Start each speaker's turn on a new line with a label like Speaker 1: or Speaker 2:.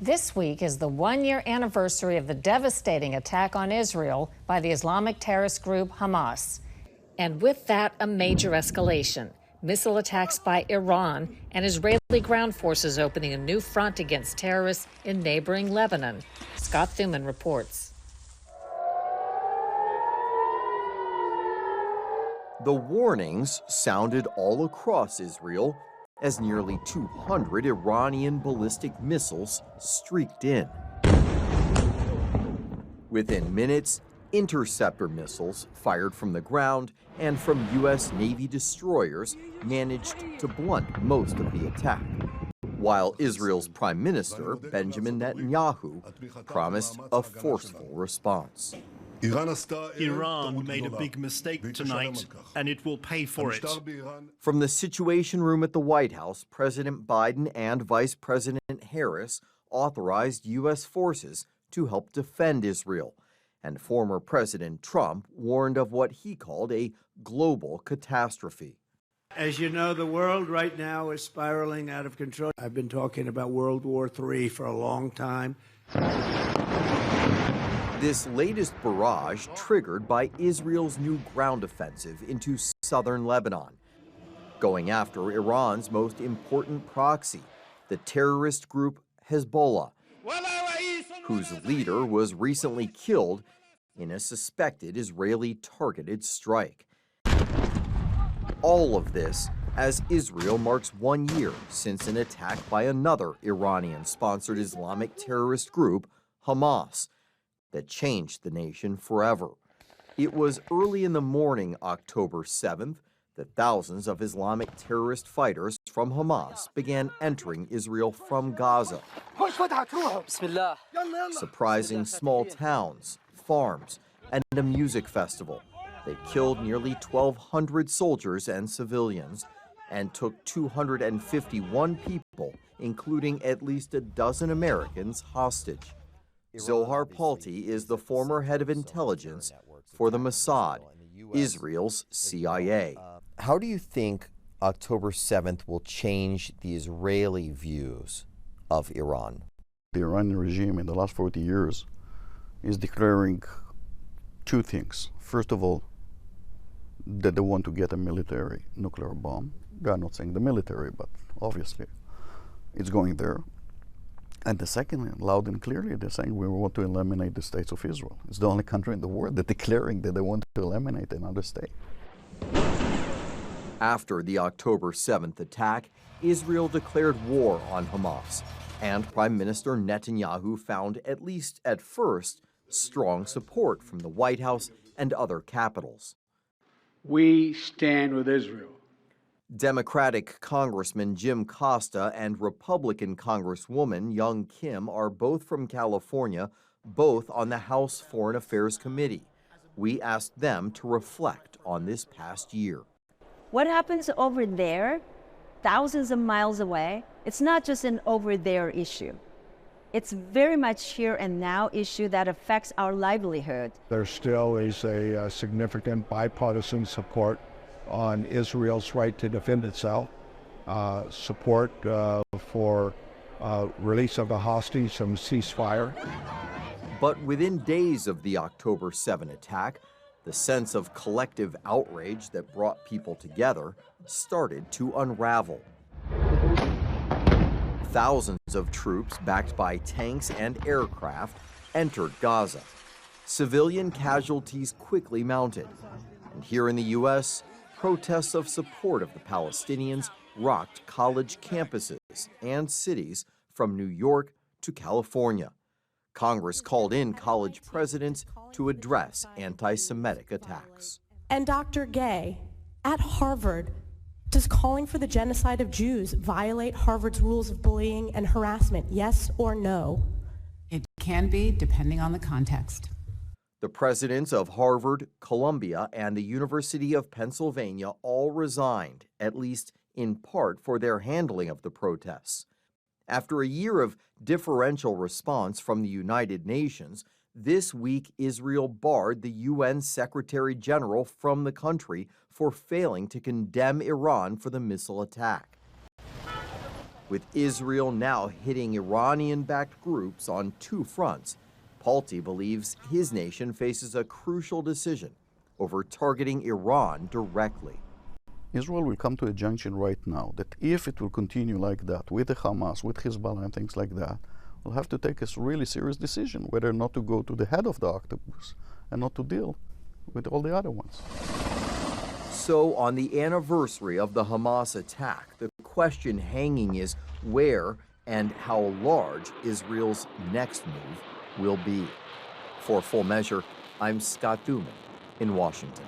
Speaker 1: This week is the one-year anniversary of the devastating attack on Israel by the Islamic terrorist group Hamas. And with that, a major escalation. Missile attacks by Iran and Israeli ground forces opening a new front against terrorists in neighboring Lebanon. Scott Thuman reports.
Speaker 2: The warnings sounded all across Israel as nearly 200 Iranian ballistic missiles streaked in. Within minutes, interceptor missiles fired from the ground and from U.S. Navy destroyers managed to blunt most of the attack, while Israel's Prime Minister, Benjamin Netanyahu, promised a forceful response.
Speaker 3: Iran made a big mistake tonight, and it will pay for it.
Speaker 2: From the Situation Room at the White House, President Biden and Vice President Harris authorized U.S. forces to help defend Israel, and former President Trump warned of what he called a global catastrophe.
Speaker 4: As you know, the world right now is spiraling out of control. I've been talking about World War III for a long time.
Speaker 2: This latest barrage triggered by Israel's new ground offensive into southern Lebanon, going after Iran's most important proxy, the terrorist group Hezbollah, whose leader was recently killed in a suspected Israeli targeted strike. All of this as Israel marks 1 year since an attack by another Iranian-sponsored Islamic terrorist group, Hamas, that changed the nation forever. It was early in the morning, October 7th, that thousands of Islamic terrorist fighters from Hamas began entering Israel from Gaza, surprising small towns, farms, and a music festival. They killed nearly 1,200 soldiers and civilians and took 251 people, including at least a dozen Americans, hostage. Zohar Palti is the former head of intelligence for the Mossad, Israel's CIA. How do you think October 7th will change the Israeli views of Iran?
Speaker 5: The Iranian regime in the last 40 years is declaring two things. First of all, that they want to get a military nuclear bomb. They are not saying the military, but obviously it's going there. And the second, loud and clearly, they're saying we want to eliminate the States of Israel. It's the only country in the world that declaring that they want to eliminate another state.
Speaker 2: After the October 7th attack, Israel declared war on Hamas, and Prime Minister Netanyahu found, at least at first, strong support from the White House and other capitals.
Speaker 6: We stand with Israel.
Speaker 2: Democratic Congressman Jim Costa and Republican Congresswoman Young Kim are both from California, both on the House Foreign Affairs Committee. We asked them to reflect on this past year.
Speaker 7: What happens over there, thousands of miles away, it's not just an over there issue. It's very much here and now issue that affects our livelihood.
Speaker 8: There still is a significant bipartisan support on Israel's right to defend itself, support for release of the hostage and ceasefire.
Speaker 2: But within days of the October 7 attack, the sense of collective outrage that brought people together started to unravel. Thousands of troops backed by tanks and aircraft entered Gaza. Civilian casualties quickly mounted. And here in the U.S., protests of support of the Palestinians rocked college campuses and cities from New York to California. Congress called in college presidents to address anti-Semitic attacks.
Speaker 9: And Dr. Gay, at Harvard, does calling for the genocide of Jews violate Harvard's rules of bullying and harassment, yes or no?
Speaker 10: It can be, depending on the context.
Speaker 2: The presidents of Harvard, Columbia, and the University of Pennsylvania all resigned, at least in part for their handling of the protests. After a year of differential response from the United Nations, this week Israel barred the UN Secretary General from the country for failing to condemn Iran for the missile attack. With Israel now hitting Iranian-backed groups on two fronts, Palti believes his nation faces a crucial decision over targeting Iran directly.
Speaker 5: Israel will come to a junction right now that if it will continue like that, with the Hamas, with Hezbollah and things like that, we'll have to take a really serious decision whether or not to go to the head of the octopus and not to deal with all the other ones.
Speaker 2: So on the anniversary of the Hamas attack, the question hanging is where and how large Israel's next move will be. For Full Measure, I'm Scott Thuman in Washington.